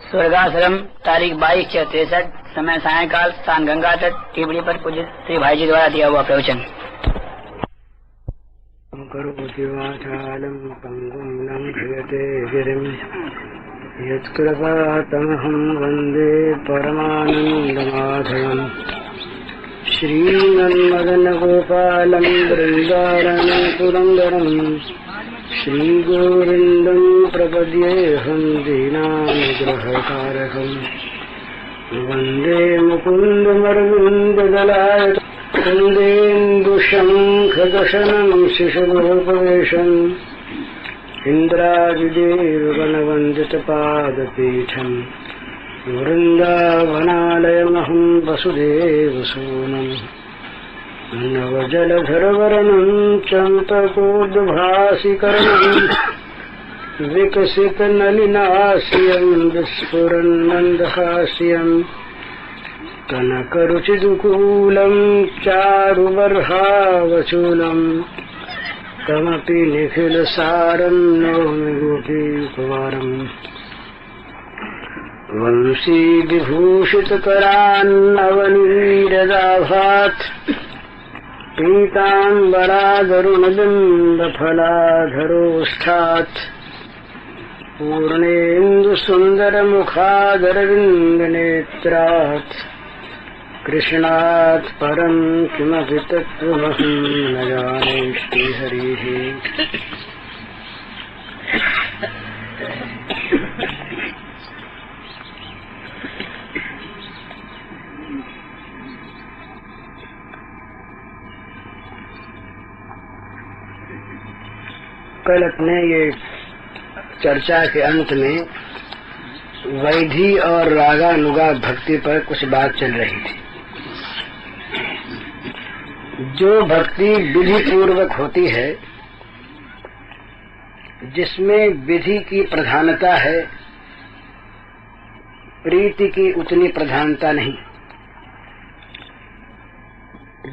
स्वर्गाश्रम तारीख 22/6/63, समय सायंकाल, स्थान गंगा तट, टिबड़ी पर पूज्य श्री भाई जी द्वारा दिया हुआ प्रवचन। यत्कृपातमहं वन्दे परमानन्दमाधवम् श्रीमन्मदनगोपालं वृन्दारण्यपुरन्दरम् श्रीगोविन्दं प्रपद्येऽहं दीनानुग्रहकारकम् वन्दे मुकुन्दमरविन्ददलायतं कुन्देन्दुशङ्खदशनं शिशुगोपवेशम् इन्द्रादिदेवगणवन्दितपादपीठम् वृन्दावनालयमहं वसुदेवसूनम् नवजलधरवर्णं चम्पकोद्भासिकर्णम् विकसितनलिनास्यं विस्फुरन्मन्दहास्यम् कनकरुचिदुकूलं चारुबर्हावचूलम् तमपि निखिलसारं नौमि गोपीकुमारम् वंशी विभूषितकरान्नवनीरदाभात् पीताम्बरागरुणबिम्बफलाधरोष्ठात् पूर्णेन्दुसुन्दरमुखादरविन्दनेत्रात् कृष्णात् परं किमपि तत्त्वमहं न जाने श्रीहरिः। कल अपने ये चर्चा के अंत में वैधि और रागानुगा भक्ति पर कुछ बात चल रही थी। जो भक्ति विधि पूर्वक होती है, जिसमें विधि की प्रधानता है, प्रीति की उतनी प्रधानता नहीं,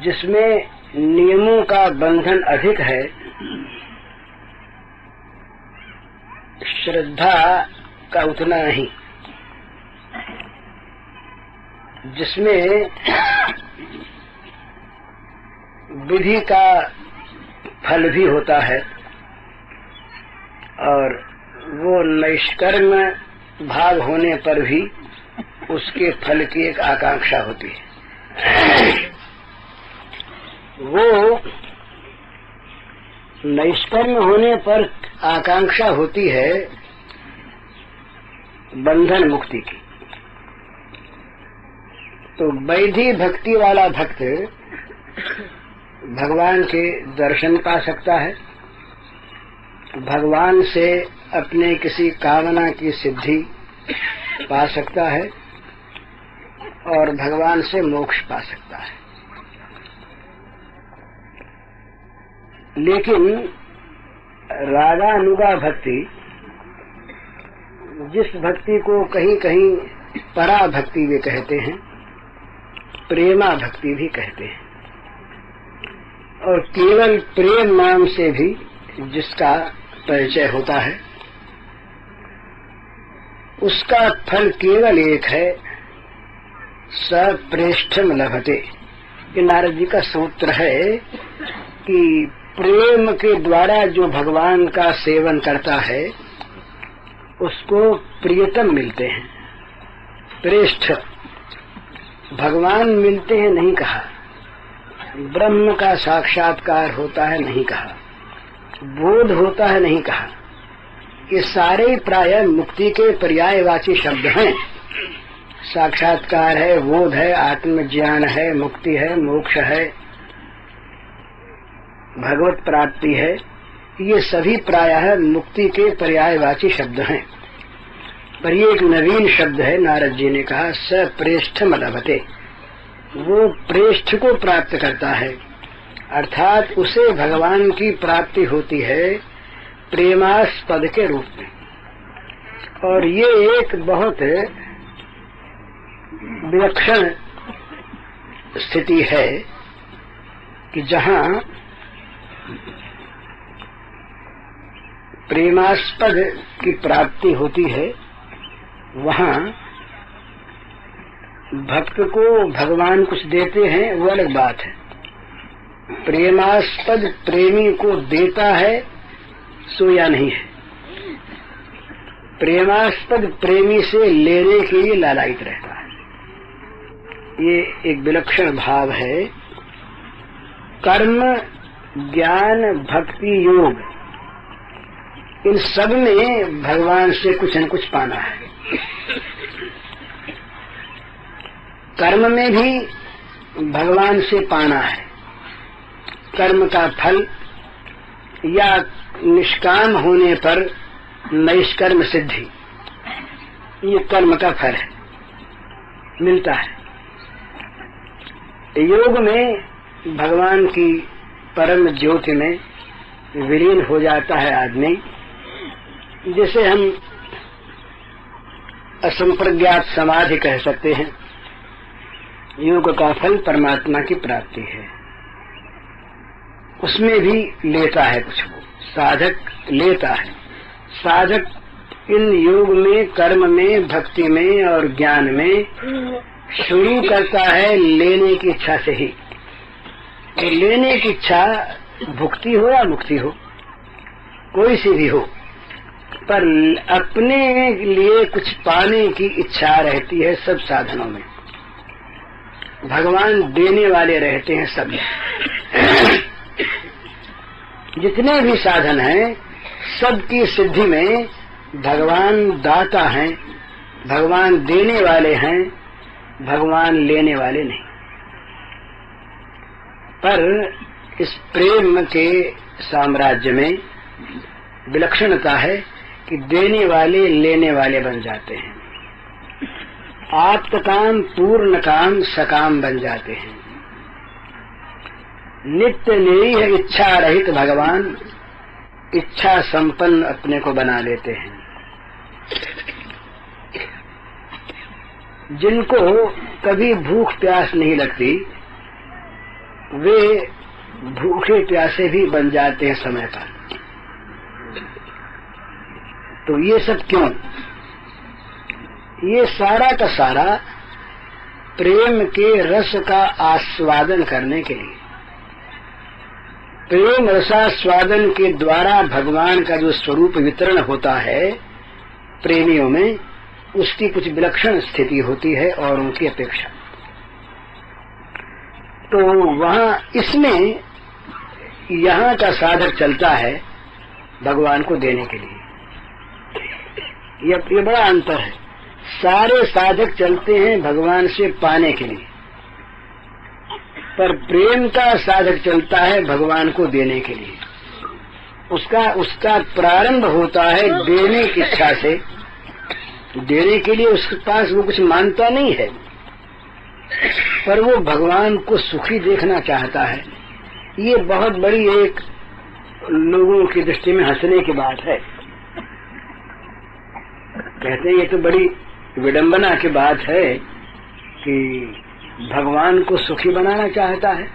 जिसमें नियमों का बंधन अधिक है, श्रद्धा का उतना नहीं, जिसमें विधि का फल भी होता है और वो निष्कर्म भाव होने पर भी उसके फल की एक आकांक्षा होती है। वो निष्कर्म होने पर आकांक्षा होती है बंधन मुक्ति की। तो वैधि भक्ति वाला भक्त भगवान के दर्शन पा सकता है, भगवान से अपने किसी कामना की सिद्धि पा सकता है और भगवान से मोक्ष पा सकता है। लेकिन रागानुगा भक्ति, जिस भक्ति को कहीं कहीं परा भक्ति भी कहते हैं, प्रेमा भक्ति भी कहते हैं, और केवल प्रेम नाम से भी जिसका परिचय होता है, उसका फल केवल एक है, सप्रेष्ठम लभते। ये नारद जी का सूत्र है कि प्रेम के द्वारा जो भगवान का सेवन करता है उसको प्रियतम मिलते हैं। प्रेष्ठ भगवान मिलते हैं नहीं कहा, ब्रह्म का साक्षात्कार होता है नहीं कहा, बोध होता है नहीं कहा। ये सारे प्राय मुक्ति के पर्यायवाची शब्द हैं। साक्षात्कार है, बोध है, आत्मज्ञान है, मुक्ति है, मोक्ष है, भगवत प्राप्ति है, ये सभी प्रायः मुक्ति के पर्यायवाची शब्द हैं। पर ये एक नवीन शब्द है, नारद जी ने कहा सप्रेष्ठम लभते। वो प्रेष्ठ को प्राप्त करता है, अर्थात उसे भगवान की प्राप्ति होती है प्रेमास्पद के रूप में। और ये एक बहुत विलक्षण स्थिति है कि जहाँ प्रेमास्पद की प्राप्ति होती है वहाँ भक्त को भगवान कुछ देते हैं वो अलग बात है। प्रेमास्पद प्रेमी को देता है सो या नहीं है। प्रेमास्पद प्रेमी से लेने के लिए लालायित रहता है। ये एक विलक्षण भाव है। कर्म, ज्ञान, भक्ति, योग, इन सब में भगवान से कुछ न कुछ पाना है। कर्म में भी भगवान से पाना है। कर्म का फल या निष्काम होने पर नैष्कर्म सिद्धि, ये कर्म का फल है, मिलता है। योग में भगवान की परम ज्योति में विलीन हो जाता है आदमी। जिसे हम असंप्रज्ञात समाधि कह सकते हैं। योग का फल परमात्मा की प्राप्ति है। उसमें भी लेता है कुछ, वो साधक लेता है। साधक इन योग में, कर्म में, भक्ति में और ज्ञान में शुरू करता है लेने की इच्छा से ही। तो लेने की इच्छा भुक्ति हो या मुक्ति हो, कोई सी भी हो, पर अपने लिए कुछ पाने की इच्छा रहती है सब साधनों में। भगवान देने वाले रहते हैं सब। जितने भी साधन हैं सबकी सिद्धि में भगवान दाता हैं, भगवान देने वाले हैं, भगवान लेने वाले नहीं। पर इस प्रेम के साम्राज्य में विलक्षणता है कि देने वाले लेने वाले बन जाते हैं। आप्तकाम, पूर्ण काम, सकाम बन जाते हैं। नित्य निरीह इच्छा रहित भगवान इच्छा संपन्न अपने को बना लेते हैं। जिनको कभी भूख प्यास नहीं लगती वे भूखे प्यासे भी बन जाते हैं समय पर। तो ये सब क्यों? ये सारा का सारा प्रेम के रस का आस्वादन करने के लिए। प्रेम रसास्वादन के द्वारा भगवान का जो स्वरूप वितरण होता है प्रेमियों में, उसकी कुछ विलक्षण स्थिति होती है और उनकी अपेक्षा। तो वहाँ इसमें यहाँ का साधक चलता है भगवान को देने के लिए। ये बड़ा अंतर है। सारे साधक चलते हैं भगवान से पाने के लिए, पर प्रेम का साधक चलता है भगवान को देने के लिए। उसका प्रारंभ होता है देने की इच्छा से। देने के लिए उसके पास वो कुछ मानता नहीं है, पर वो भगवान को सुखी देखना चाहता है। ये बहुत बड़ी एक लोगों की दृष्टि में हंसने की बात है। कहते हैं ये तो बड़ी विडंबना की बात है कि भगवान को सुखी बनाना चाहता है।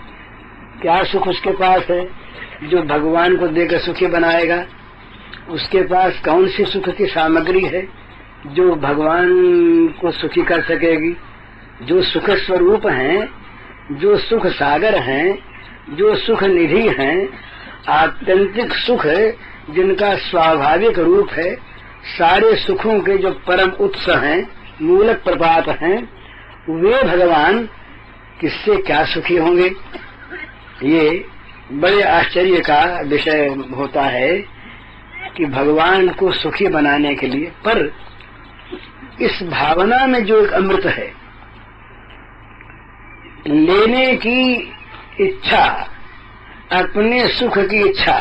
क्या सुख उसके पास है जो भगवान को देकर सुखी बनाएगा? उसके पास कौन सी सुख की सामग्री है जो भगवान को सुखी कर सकेगी? जो सुख स्वरूप हैं, जो सुख सागर हैं, जो सुख निधि हैं, आत्यंतिक सुख जिनका स्वाभाविक रूप है, सारे सुखों के जो परम उत्स हैं, मूलक प्रपात हैं, वे भगवान किससे क्या सुखी होंगे? ये बड़े आश्चर्य का विषय होता है कि भगवान को सुखी बनाने के लिए, पर इस भावना में जो एक अमृत है, लेने की इच्छा, अपने सुख की इच्छा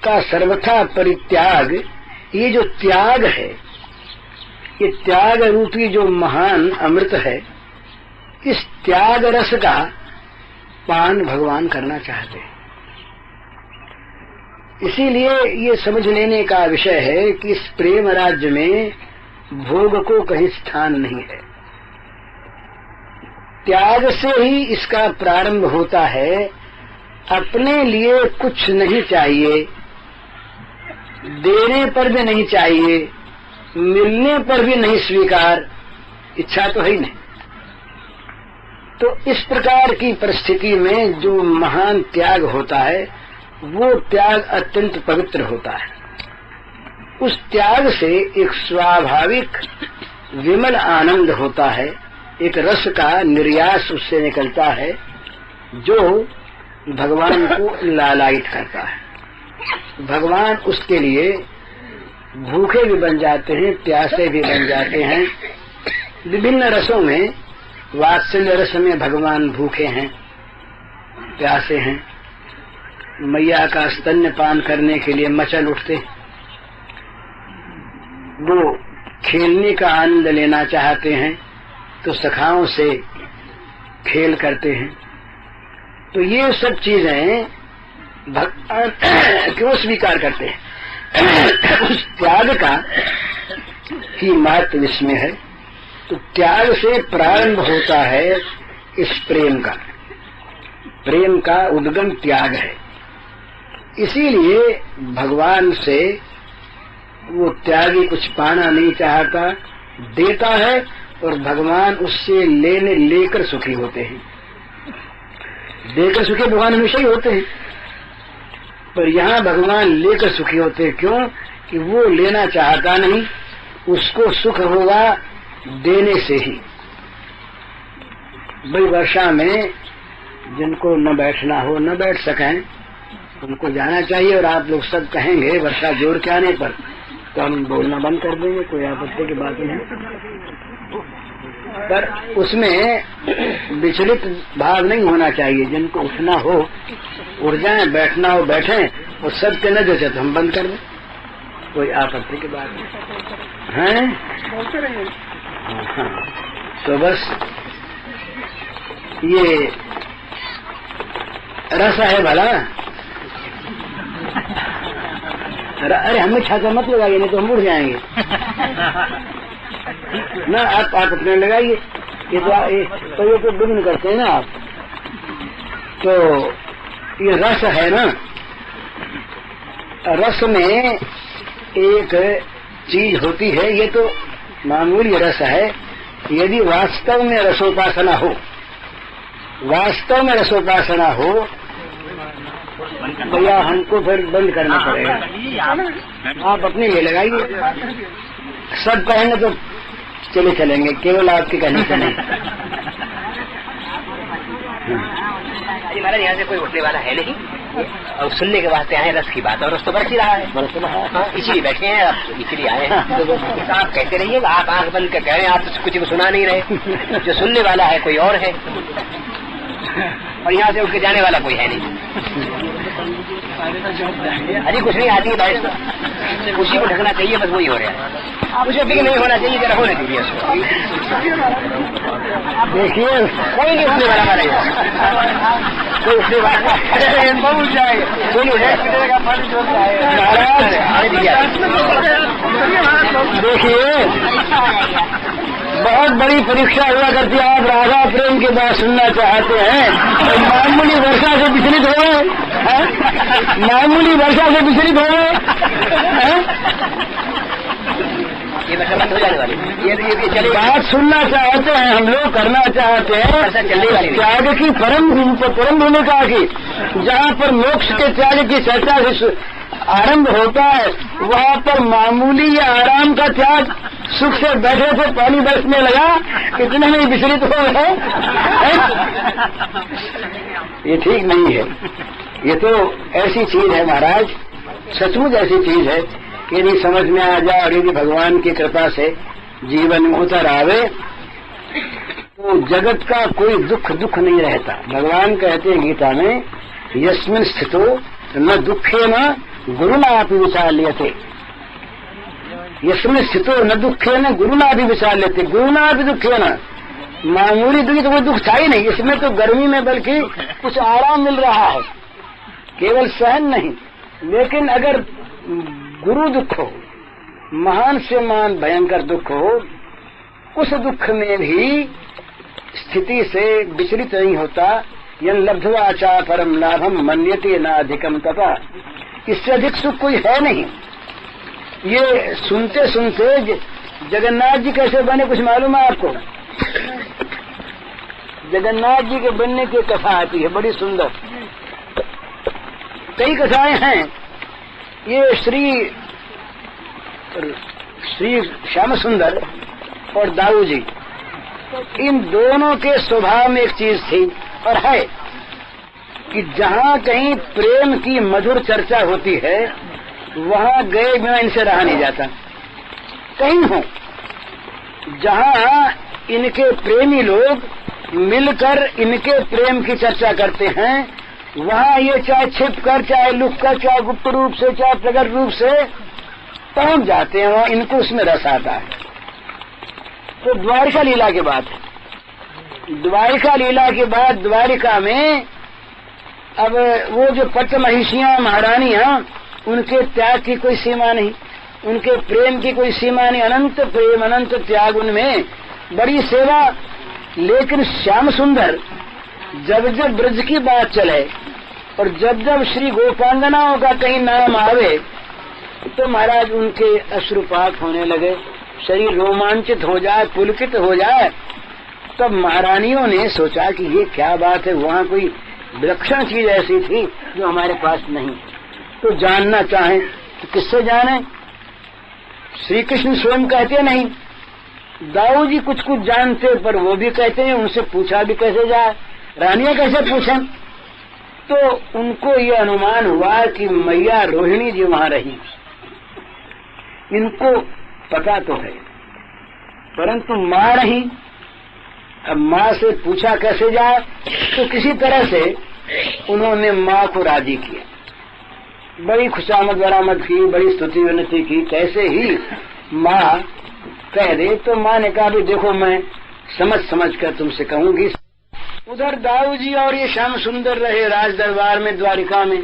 का सर्वथा परित्याग, ये जो त्याग है, ये त्याग रूपी जो महान अमृत है, इस त्याग रस का पान भगवान करना चाहते हैं। इसीलिए ये समझ लेने का विषय है कि इस प्रेम राज्य में भोग को कहीं स्थान नहीं है। त्याग से ही इसका प्रारंभ होता है। अपने लिए कुछ नहीं चाहिए, देने पर भी नहीं चाहिए, मिलने पर भी नहीं स्वीकार, इच्छा तो है ही नहीं। तो इस प्रकार की परिस्थिति में जो महान त्याग होता है वो त्याग अत्यंत पवित्र होता है। उस त्याग से एक स्वाभाविक विमल आनंद होता है, एक रस का निर्यास उससे निकलता है जो भगवान को लालायित करता है। भगवान उसके लिए भूखे भी बन जाते हैं, प्यासे भी बन जाते हैं। विभिन्न रसों में वात्सल्य रस में भगवान भूखे हैं, प्यासे हैं, मैया का स्तन्यपान करने के लिए मचल उठते, वो खेलने का आनंद लेना चाहते हैं तो सखाओं से खेल करते हैं। तो ये सब चीजें भगवान क्यों स्वीकार करते हैं? उस त्याग का ही महत्व इसमें है। तो त्याग से प्रारंभ होता है इस प्रेम का। प्रेम का उद्गम त्याग है। इसीलिए भगवान से वो त्यागी कुछ पाना नहीं चाहता, देता है, और भगवान उससे लेकर सुखी होते हैं। देकर सुखी भगवान हमेशा ही होते हैं, पर यहाँ भगवान लेकर सुखी होते हैं। क्यों? कि वो लेना चाहता नहीं, उसको सुख होगा देने से ही। भाई वर्षा में जिनको न बैठना हो, न बैठ सकें, उनको जाना चाहिए। और आप लोग सब कहेंगे वर्षा जोर के आने पर तो हम बोलना बंद कर देंगे, कोई आपत्ति की बात नहीं। पर उसमें विचलित भाव नहीं होना चाहिए। जिनको उठना हो उठ जाएं, बैठना हो बैठें, और सबके न जैसे तो हम बंद कर दें, कोई आपत्ति की बात नहीं है। हाँ, तो बस ये रस है भला। अरे हमें छाता मत लगाइए, नहीं तो हम उड़ जाएंगे ना। आप अपने लगाइए, ये तो ये तो दुगन करते हैं ना आप। तो ये रस है ना, रस में एक चीज होती है, ये तो मामूली रस है। यदि वास्तव में रसोपासना हो, वास्तव में रसोपासना हो, भैया हमको फिर बंद करना पड़ेगा। आप अपने लिए लगाइए, सब कहेंगे तो चले चलेंगे, केवल आपके कहने से नहीं। महाराज यहाँ से कोई उठने वाला है नहीं, और सुनने के वास्ते आए रस की बात, और रस तो बरस ही रहा है, इसीलिए बैठे हैं आप, इसीलिए आए हैं। तो आप कहते रहिएगा, आप आंख बंद कर कह रहे हैं, आप तो कुछ को सुना नहीं रहे। जो सुनने वाला है कोई और है, और यहाँ से उठ के जाने वाला कोई है नहीं। अरे कुछ नहीं आती है बारिश, उसी को ढकना चाहिए, बस वही हो रहा है। मुझे भी नहीं होना चाहिए, जरा होने दीजिए उसको। देखिए कोई नहीं उठने वाला रहेगा, कोई उठने वाला पहुंच जाएगा, कोई देखिए बहुत बड़ी परीक्षा हुआ करती है। आप राधा प्रेम की बात सुनना चाहते हैं तो मामूली वर्षा से विचलित हो गए, मामूली वर्षा से विचलित हो गए। ये बंद हो जाने वाली, ये चले बात सुनना चाहते हैं हम लोग, करना चाहते हैं चलने वाली त्याग की परम भूमिका की। जहाँ पर मोक्ष के त्याग की चर्चा से आरंभ होता है, वहाँ पर मामूली या आराम का त्याग, सुख से बैठे थे पानी बरसने लगा, इतने में विचलित हो गए। ये ठीक नहीं है। ये तो ऐसी चीज है महाराज, सचमुच ऐसी चीज है कि यदि समझ में आ जाए और यदि भगवान की कृपा से जीवन में उतर आवे तो जगत का कोई दुख नहीं रहता। भगवान कहते हैं गीता में, यस्मिन् स्थितो न दुखे न गुरुनापि विचाल्यते। यस्मिन् स्थितो न दुखे न गुरुनापि विचाल्यते। गुरुनापि दुखे न, मामूली दुखी तो कोई दुख था ही नहीं। इसमें तो गर्मी में बल्कि कुछ आराम मिल रहा है, केवल सहन नहीं। लेकिन अगर गुरु दुख हो, महान से महान भयंकर दुख हो, उस दुख में भी स्थिति से विचलित नहीं होता। यन लब्ध्वा चा परम लाभम मन्यते नाधिकम तथा। इससे अधिक सुख कोई है नहीं। ये सुनते सुनते जगन्नाथ जी कैसे बने कुछ मालूम है आपको? जगन्नाथ जी के बनने की कथा आती है बड़ी सुंदर, कई कथाएं हैं। ये श्री श्याम सुंदर और दाऊ जी, इन दोनों के स्वभाव में एक चीज थी और है कि जहाँ कहीं प्रेम की मधुर चर्चा होती है वहाँ गए बिना इनसे रहा नहीं जाता। कहीं हो जहाँ इनके प्रेमी लोग मिलकर इनके प्रेम की चर्चा करते हैं, वहाँ ये चाहे छिप कर, चाहे लुक कर, चाहे गुप्त रूप से, चाहे प्रकट रूप से पहुंच जाते हैं, वहाँ इनको उसमें रस आता है। तो द्वारिका लीला के बाद, द्वारिका लीला के बाद द्वारिका में अब वो जो पट्ट महिषियां महारानियां, उनके त्याग की कोई सीमा नहीं, उनके प्रेम की कोई सीमा नहीं, अनंत प्रेम अनंत त्याग, उनमें बड़ी सेवा। लेकिन श्याम सुंदर जब जब ब्रज की बात चले और जब जब श्री गोपांगनाओं का कहीं नाम आवे तो महाराज उनके अश्रुपात होने लगे, शरीर रोमांचित हो जाए, पुलकित हो जाए। तब महारानियों ने सोचा कि ये क्या बात है, वहाँ कोई विलक्षण चीज ऐसी थी जो हमारे पास नहीं। तो जानना चाहें तो किससे जाने? श्री कृष्ण स्वयं कहते नहीं, दाऊ जी कुछ कुछ जानते पर वो भी कहते हैं, उनसे पूछा भी कैसे जाए, रानियां कैसे पूछें? तो उनको ये अनुमान हुआ कि मैया रोहिणी जी वहाँ रही। इनको पता तो है परंतु माँ नहीं। अब माँ से पूछा कैसे जाए, तो किसी तरह से उन्होंने माँ को राजी किया, बड़ी खुशामद बरामद की, बड़ी स्तुति विनती की, कैसे ही माँ कह दे तो माँ ने कहा भी देखो मैं समझ समझ कर तुमसे कहूंगी। उधर दाऊ जी और ये श्याम सुंदर रहे राज दरबार में द्वारिका में,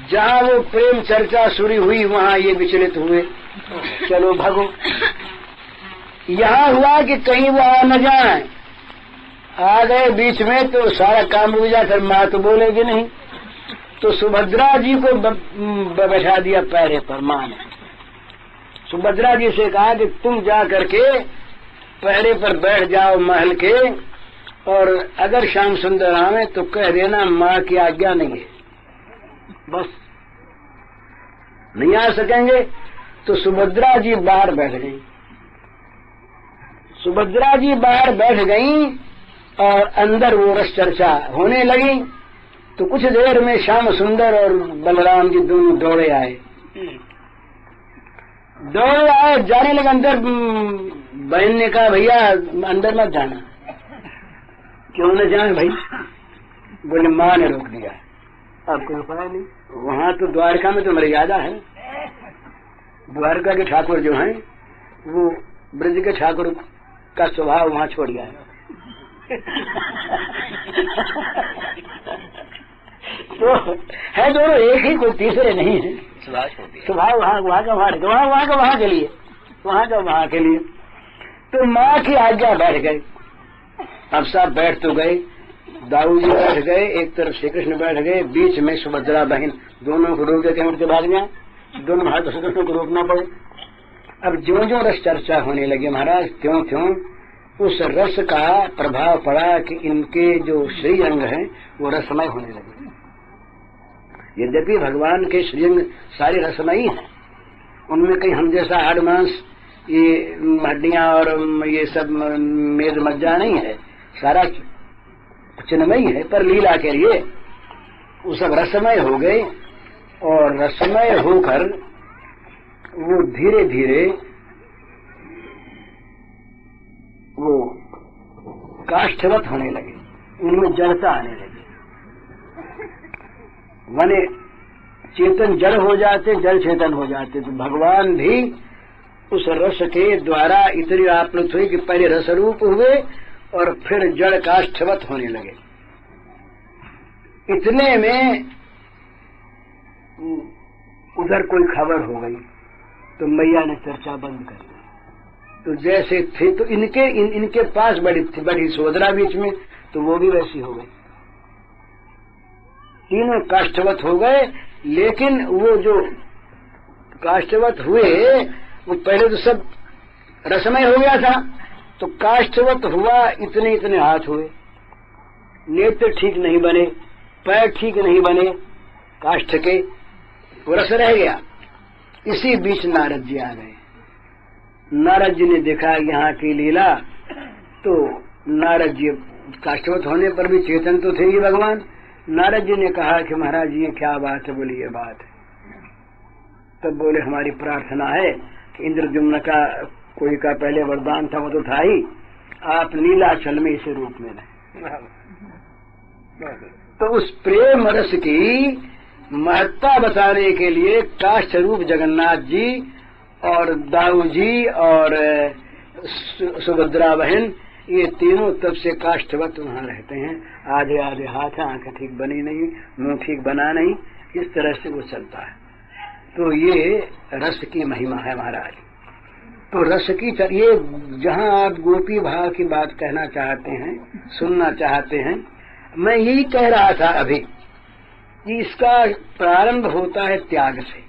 जहाँ वो प्रेम चर्चा शुरू हुई वहाँ ये विचलित हुए, चलो भागो। यहाँ हुआ कि कहीं वो आ न जाए, आ गए बीच में तो सारा काम रुक जाए, फिर माँ तो बोलेगी नहीं। तो सुभद्रा जी को बैठा दिया पैरे पर। माँ ने सुभद्रा जी से कहा कि तुम जा करके पैरे पर बैठ जाओ महल के, और अगर श्याम सुंदर आवे तो कह देना माँ की आज्ञा नहीं है, बस नहीं आ सकेंगे। तो सुभद्रा जी बाहर बैठ गई। सुभद्रा जी बाहर बैठ गई और अंदर वो रस चर्चा होने लगी। तो कुछ देर में श्याम सुंदर और बलराम जी दोनों दौड़े आए, जाने लगे अंदर। बहन ने कहा भैया अंदर मत जाना। क्यों न जाए भाई? बोले माँ ने रोक दिया, आपको उपाय नहीं। वहाँ तो द्वारका में तो मर्यादा है, द्वारका के ठाकुर जो हैं वो ब्रज के ठाकुर का स्वभाव वहाँ छोड़ गया है। तो है दोनों एक ही, कोई तीसरे नहीं है। स्वभाव वहाँ का वहाँ के लिए, वहाँ का वहाँ के लिए। तो माँ की आज्ञा बैठ गए। अब सब बैठ तो गए, दाऊ जी बैठ गए, एक तरफ श्री कृष्ण बैठ गए, बीच में सुभद्रा बहन। दोनों को रोक के उठ के भाग जाए, दोनों भाग श्री कृष्ण को रोकना पड़े। अब ज्यों ज्यों रस चर्चा होने लगी महाराज, त्यों त्यों उस रस का प्रभाव पड़ा कि इनके जो श्रीअंग हैं वो रसमय होने लगे। यद्यपि भगवान के श्रीअंग सारे रसमयी हैं, उनमें कहीं हम जैसा हाड़ मांस, ये हड्डियां और ये सब मेद मज्जा नहीं है, सारा चिन्मयी है। पर लीला के लिए वो सब रसमय हो गए, और रसमय होकर वो धीरे धीरे वो काष्ठवत होने लगे, उनमें जड़ता आने लगी। माने चेतन जड़ हो जाते, जड़ चेतन हो जाते। तो भगवान भी उस रस के द्वारा इतनी आप्लुत हुई कि पहले रसरूप हुए और फिर जड़ काष्ठवत होने लगे। इतने में उधर कोई खबर हो गई तो मैया ने चर्चा बंद कर दी। तो जैसे थे तो इनके पास बड़ी सुभद्रा बीच में, तो वो भी वैसी हो गई। तीनों काष्ठवत हो गए, लेकिन वो जो काष्ठवत हुए, वो पहले तो सब रसमय हो गया था, तो काष्ठवत हुआ, इतने इतने हाथ हुए, नेत्र ठीक नहीं बने, पैर ठीक नहीं बने काष्ठ के, वो रस रह गया। इसी बीच नारद जी आ गए। नारद जी ने देखा यहाँ की लीला, तो नारद जी काष्ठवत होने पर भी चेतन तो थे ही भगवान। नारद जी ने कहा कि महाराज ये क्या बात है? बोली ये बात है। तब बोले हमारी प्रार्थना है कि इंद्रद्युम्न का कोई का पहले वरदान था, वो तो था ही, आप नीलाचल में इसे रूप में रहे। तो उस प्रेम रस की महत्ता बताने के लिए काष्ठ रूप जगन्नाथ जी और दाऊ जी और सुभद्रा बहन, ये तीनों तब से काष्ठवत वहाँ रहते हैं। आधे आधे हाथ, आंखें ठीक बनी नहीं, मुंह ठीक बना नहीं, इस तरह से वो चलता है। तो ये रस की महिमा है महाराज। तो रस की ये जहाँ आप गोपी भाव की बात कहना चाहते हैं, सुनना चाहते हैं, मैं यही कह रहा था अभी कि इसका प्रारंभ होता है त्याग से।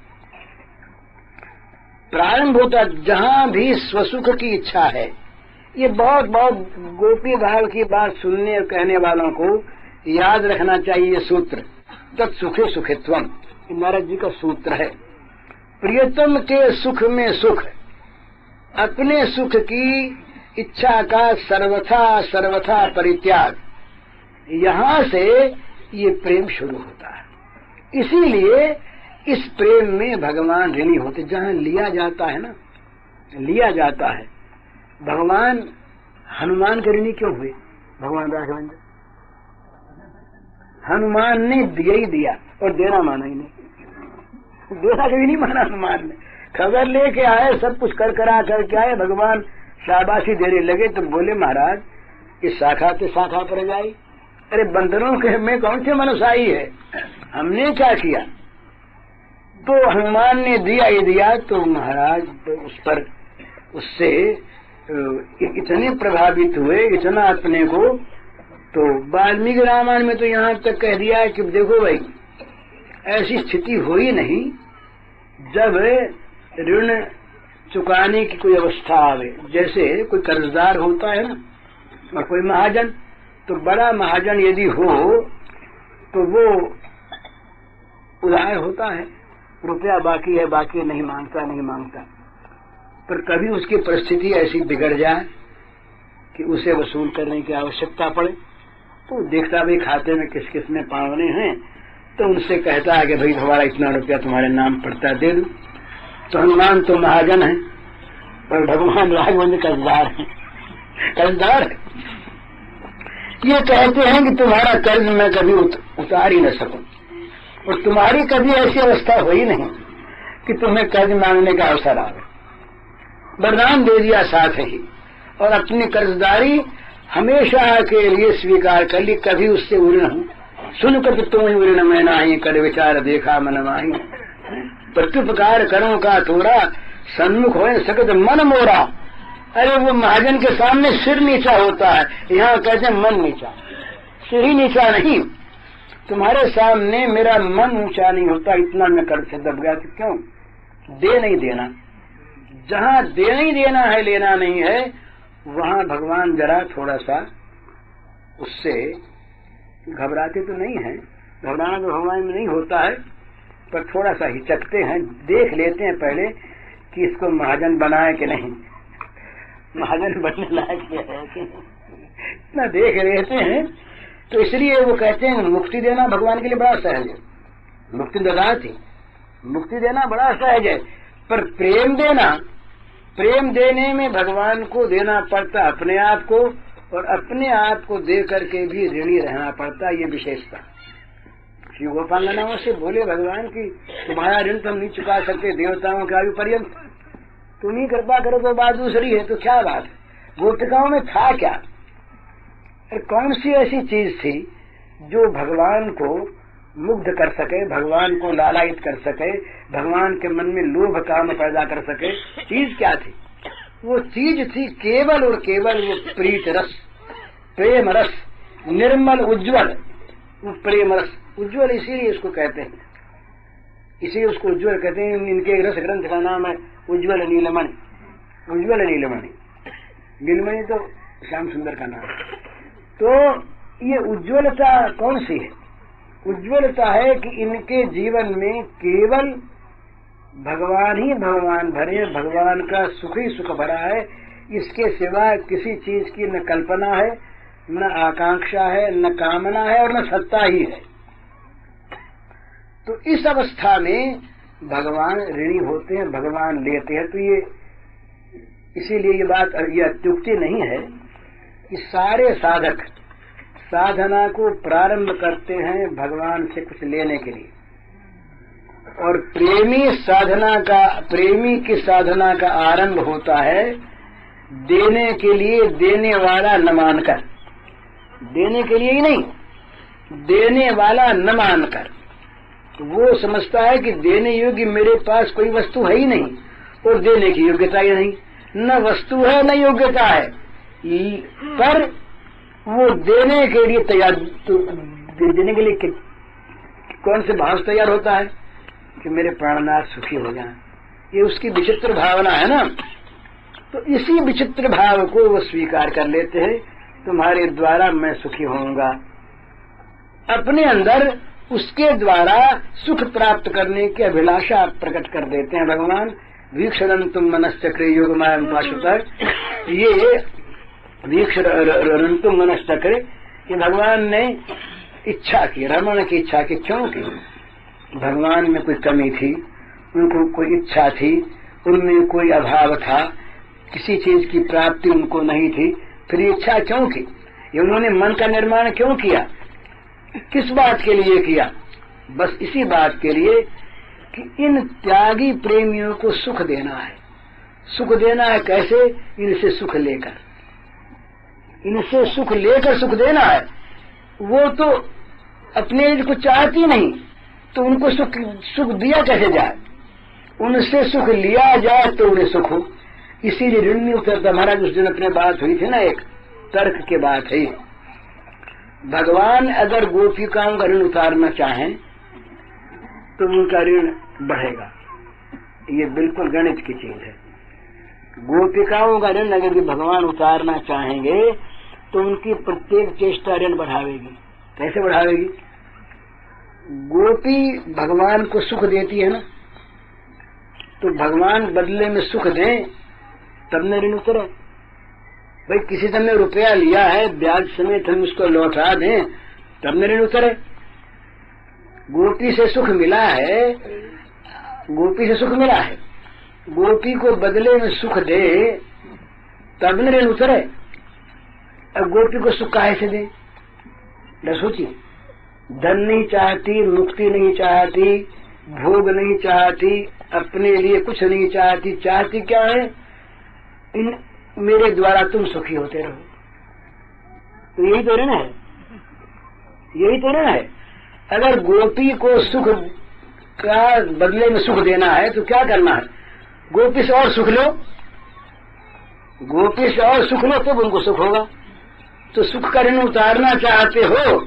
प्रारंभ होता जहाँ भी स्वसुख की इच्छा है। ये बहुत बहुत गोपी भाव की बात सुनने और कहने वालों को याद रखना चाहिए। सूत्र तत्सुखे सुखित्वम, नारद जी का सूत्र है। प्रियतम के सुख में सुख, अपने सुख की इच्छा का सर्वथा सर्वथा परित्याग, यहाँ से ये प्रेम शुरू होता है। इसीलिए इस प्रेम में भगवान ऋणी होते। जहाँ लिया जाता है ना, लिया जाता है, भगवान हनुमान के ऋणी क्यों हुए? भगवान राघवेंद्र हनुमान ने दिया ही दिया और देना माना ही नहीं। देना कभी नहीं माना हनुमान ने। खबर लेके आए, सब कुछ कर करा करके आए, भगवान शाबाशी देने लगे तो बोले महाराज इस शाखा से शाखा पर जाई। अरे बंदरों के में कौन से मनुष्य है, हमने क्या किया? तो हनुमान ने दिया ही दिया। तो महाराज तो उस पर उससे इतने प्रभावित हुए, इतना अपने को। तो वाल्मीकि रामायण में तो यहाँ तक कह दिया है कि देखो भाई, ऐसी स्थिति हो ही नहीं जब ऋण चुकाने की कोई अवस्था आवे। जैसे कोई कर्जदार होता है ना, और कोई महाजन, तो बड़ा महाजन यदि हो तो वो उधार होता है, रुपया बाकी है, बाकी नहीं मांगता, नहीं मांगता। पर कभी उसकी परिस्थिति ऐसी बिगड़ जाए कि उसे वसूल करने की आवश्यकता पड़े, तो देखता भाई खाते में किस किस में पावने हैं, तो उनसे कहता है कि भाई हमारा इतना रुपया तुम्हारे नाम पड़ता, दे दो। तो हनुमान तो महाजन है और भगवान राघवेंद्र कर्जदार है, कर्जदार है। ये कहते हैं कि तुम्हारा कर्ज मैं कभी उतार ही न सकूं, और तुम्हारी कभी ऐसी अवस्था हुई नहीं कि तुम्हें कर्ज मांगने का अवसर आवे। वरदान दे दिया साथ ही, और अपनी कर्जदारी हमेशा के लिए स्वीकार कर ली, कभी उससे उऋण हूं। सुन कर तुम ही उऋण में नाही, कर विचार देखा मन माही। प्रत्युपकार करो का तोरा, सन्मुख हो सकत मन मोरा। अरे वो महाजन के सामने सिर नीचा होता है, यहाँ कहते मन नीचा, सिर ही नीचा नहीं। तुम्हारे सामने मेरा मन ऊंचा नहीं होता, इतना मैं कर्ज से दब गया। तो क्यों? दे नहीं देना। जहाँ दे नहीं देना है, लेना नहीं है, वहाँ भगवान जरा थोड़ा सा उससे घबराते तो नहीं है। घबराना तो भगवान में नहीं होता है, पर थोड़ा सा हिचकते हैं, देख लेते हैं पहले कि इसको महाजन बनाए कि नहीं, महाजन बनने लायक है कि इतना देख लेते हैं। तो इसलिए वो कहते हैं मुक्ति देना भगवान के लिए बड़ा सहज है। मुक्ति ददा थी, मुक्ति देना बड़ा सहज है, पर प्रेम देना, प्रेम देने में भगवान को देना पड़ता अपने आप को, और अपने आप को दे करके भी ऋणी रहना पड़ता। ये विशेषता श्री गोपांगनाओं से बोले भगवान की तुम्हारा ऋण तुम नहीं चुका सकते देवताओं के आयु पर्यंत, तुम ही कृपा करो तो बात दूसरी है। तो क्या बात है, गोपिकाओं में था क्या? कौन सी ऐसी चीज थी जो भगवान को मुग्ध कर सके, भगवान को लालायित कर सके, भगवान के मन में लोभ काम पैदा कर सके? चीज क्या थी? वो चीज थी केवल और केवल वो प्रीत रस, प्रेम रस, निर्मल उज्ज्वल। वो प्रेम रस उज्ज्वल इसीलिए इसको कहते हैं इसे उसको उज्ज्वल कहते हैं। इनके रस ग्रंथ का नाम है उज्ज्वल नीलमणि। उज्ज्वल नीलमणि, नीलमणि तो श्याम सुंदर का नाम है। तो ये उज्ज्वलता कौन सी है? उज्ज्वलता है कि इनके जीवन में केवल भगवान ही भगवान भरे, भगवान का सुख ही सुख भरा है। इसके सिवा किसी चीज की न कल्पना है, न आकांक्षा है, न कामना है और न सत्ता ही है। तो इस अवस्था में भगवान ऋणी होते हैं, भगवान लेते हैं। तो ये इसीलिए ये बात ये अत्युक्ति नहीं है कि सारे साधक साधना को प्रारंभ करते हैं भगवान से कुछ लेने के लिए, और प्रेमी की साधना का आरंभ होता है देने के लिए, देने वाला न मानकर। देने के लिए ही नहीं, देने वाला न मानकर। वो समझता है कि देने योग्य मेरे पास कोई वस्तु है ही नहीं और देने की योग्यता ही नहीं, न वस्तु है न योग्यता है, पर वो देने के लिए तैयार। तो देने के लिए कौन से भाव तैयार होता है कि मेरे प्राणनाथ सुखी हो जाएं। ये उसकी विचित्र भावना है ना। तो इसी विचित्र भाव को वो स्वीकार कर लेते हैं, तुम्हारे द्वारा मैं सुखी होऊंगा। अपने अंदर उसके द्वारा सुख प्राप्त करने की अभिलाषा प्रकट कर देते हैं भगवान। वीक्षरंतुम मनश्चक्रे योगमायं पाशुतः, ये वीक्षरंतुम मनश्चक्रे, ये भगवान ने इच्छा की, रमण की इच्छा की। क्यों की? भगवान में कोई कमी थी, उनको कोई इच्छा थी, उनमें कोई अभाव था, किसी चीज की प्राप्ति उनको नहीं थी। फिर इच्छा क्यों की? ये उन्होंने मन का निर्माण क्यों किया? किस बात के लिए किया? बस इसी बात के लिए कि इन त्यागी प्रेमियों को सुख देना है। सुख देना है कैसे? इनसे सुख लेकर, इनसे सुख लेकर सुख देना है। वो तो अपने लिए कुछ चाहती नहीं, तो उनको सुख दिया कैसे जाए? उनसे सुख लिया जाए तो उन्हें सुख हो। इसीलिए ऋण नहीं उतरता। महाराज उस दिन अपने बात हुई थी ना, एक तर्क की बात है। भगवान अगर गोपिकाओं का ऋण उतारना चाहें तो उनका ऋण बढ़ेगा। ये बिल्कुल गणित की चीज है। गोपिकाओं का ऋण अगर भी भगवान उतारना चाहेंगे तो उनकी प्रत्येक चेष्टा ऋण बढ़ावेगी। कैसे बढ़ावेगी? गोपी भगवान को सुख देती है ना, तो भगवान बदले में सुख दें तब न ऋण उतरे। भाई किसी से हमने रुपया लिया है, ब्याज समेत हम उसको लौटा दें तब न ऋण उतरे। गोपी से सुख मिला है, गोपी से सुख मिला है, गोपी को बदले में सुख दे तब न ऋण उतरे। अब गोपी को सुख काहे से दे? सोचिए, धन नहीं चाहती, मुक्ति नहीं चाहती, भोग नहीं चाहती, अपने लिए कुछ नहीं चाहती, चाहती क्या है? इन मेरे द्वारा तुम सुखी होते रहो। तो यही तो ऋण है, यही तो ऋण है। अगर गोपी को सुख का बदले में सुख देना है तो क्या करना है? गोपी से और सुख लो, गोपी से और सुख लो तब उनको सुख होगा। तो सुख का ऋण उतारना चाहते हो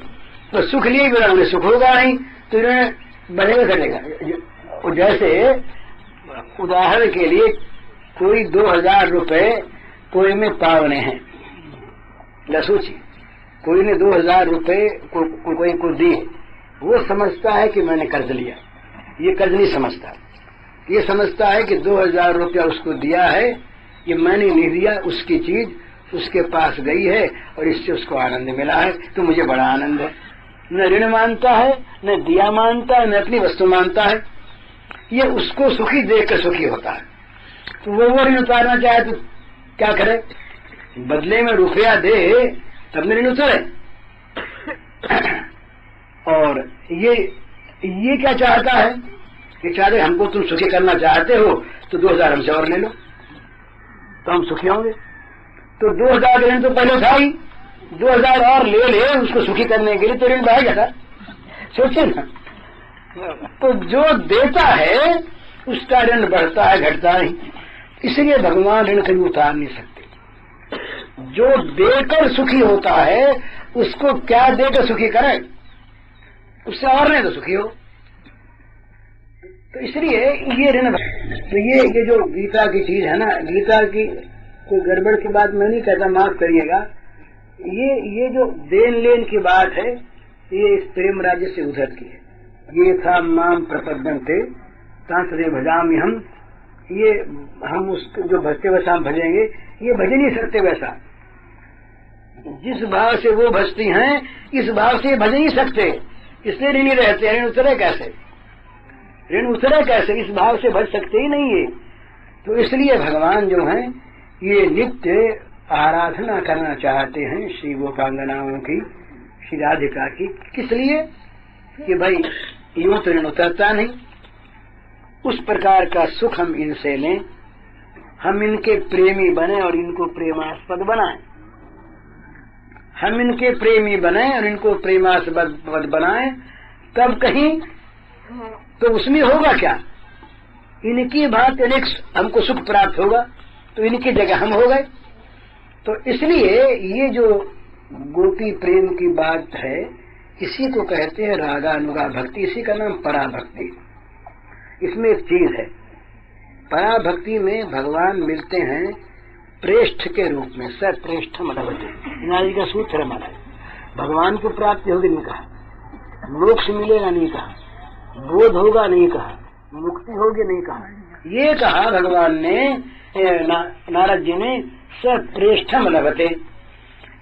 तो सुख लिए बिना उन्हें सुख होगा नहीं, तो ऋण बढ़ेगा घटेगा। जैसे उदाहरण के लिए कोई 2000 रुपए कोई में पावने हैं, सोचिए, कोई ने 2000 रुपए कोई को दिए, वो समझता है कि मैंने कर्ज लिया। ये कर्ज नहीं समझता, ये समझता है कि 2000 रुपया उसको दिया है, ये मैंने नहीं दिया, उसकी चीज उसके पास गई है और इससे उसको आनंद मिला है, तो मुझे बड़ा आनंद है। न ऋण मानता है, न दिया मानता है, न अपनी वस्तु मानता है। ये उसको सुखी देखकर सुखी होता है। तो वो ऋण उतारना चाहे तो क्या करे? बदले में रुपया दे तब ऋण उतरे। और ये क्या चाहता है? ये चाहते हमको तुम सुखी करना चाहते हो तो 2000 हमसे और ले लो तो हम सुखी होंगे। तो 2000 ऋण तो पहले था ही, 2000 और ले उसको सुखी करने के लिए, तो ऋण बढ़ जाता। सोचिए ना, तो जो देता है उसका ऋण बढ़ता है, घटता नहीं। इसलिए भगवान ऋण कभी उतार नहीं सकते। जो देकर सुखी होता है उसको क्या देकर सुखी करें? उससे और नहीं तो सुखी हो। तो इसलिए ये ऋण, तो ये जो गीता की चीज है ना, गीता की कोई गड़बड़ की बात मैं नहीं कहता, माफ करिएगा, ये जो देन लेन की बात है ये इस प्रेम राज्य से उधर की है। ये था माम प्रपद्यन्ते तांतरे भजामि हम, ये हम उसको जो भजते वैसा हम भजेंगे, ये भज नहीं सकते वैसा। जिस भाव से वो भजती हैं इस भाव से भज नहीं सकते, इसलिए ऋणी रहते हैं। ऋण उतरे कैसे, ऋण उतरे कैसे, इस भाव से भज सकते ही नहीं है। तो इसलिए भगवान जो हैं ये नित्य आराधना करना चाहते हैं श्री गोपांगनाओं की, श्री राधिका की। किस लिए कि भाई यूं तो ऋण उतरता नहीं, उस प्रकार का सुख हम इनसे लें, हम इनके प्रेमी बने और इनको प्रेमास्पद बनाएं। हम इनके प्रेमी बने और इनको प्रेमास्पद बनाएं, तब कहीं तो उसमें होगा क्या, इनकी बात अनेक हमको सुख प्राप्त होगा, तो इनकी जगह हम हो गए। तो इसलिए ये जो गोपी प्रेम की बात है, इसी को कहते हैं रागानुगा भक्ति, इसी का नाम पराभक्ति। इसमें एक चीज है, पराभक्ति में भगवान मिलते हैं प्रेष्ठ के रूप में, सप्रेष्ठ मदवते, नारी का सूत्र हमारा है। भगवान को प्राप्ति होगी नहीं कहा, मोक्ष मिलेगा नहीं कहा, बोध होगा नहीं कहा, मुक्ति होगी नहीं कहा, ये कहा भगवान ने, नारद जी ने, सप्रेष्ठम लभते।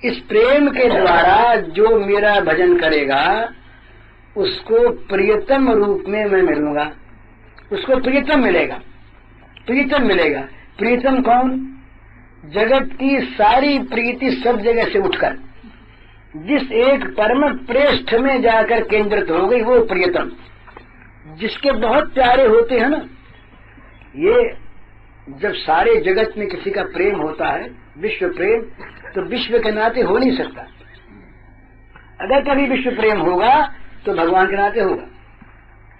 इस प्रेम के द्वारा जो मेरा भजन करेगा उसको प्रियतम रूप में मैं मिलूंगा, उसको प्रियतम मिलेगा। प्रियतम मिलेगा, प्रियतम कौन, जगत की सारी प्रीति सब जगह से उठकर जिस एक परम प्रेष्ठ में जाकर केंद्रित हो गई वो प्रियतम। जिसके बहुत प्यारे होते हैं ना, ये जब सारे जगत में किसी का प्रेम होता है, विश्व प्रेम, तो विश्व के नाते हो नहीं सकता। अगर कभी विश्व प्रेम होगा तो भगवान के नाते होगा।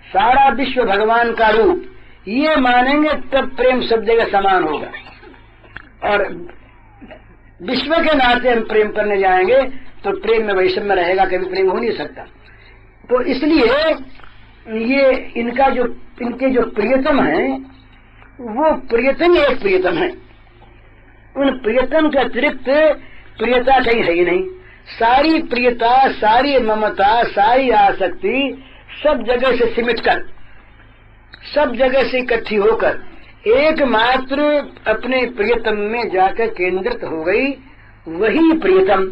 सारा विश्व भगवान का रूप ये मानेंगे तब प्रेम सब जगह समान होगा, और विश्व के नाते हम प्रेम करने जाएंगे तो प्रेम में वैषम्य रहेगा, कभी प्रेम हो नहीं सकता। तो इसलिए ये इनके जो प्रियतम हैं वो प्रियतम एक प्रियतम है, उन प्रियतम के अतिरिक्त प्रियता कहीं है ही नहीं। सारी प्रियता, सारी ममता, सारी आसक्ति सब जगह से सिमटकर, सब जगह से इकट्ठी होकर एकमात्र अपने प्रियतम में जाकर केंद्रित हो गई, वही प्रियतम।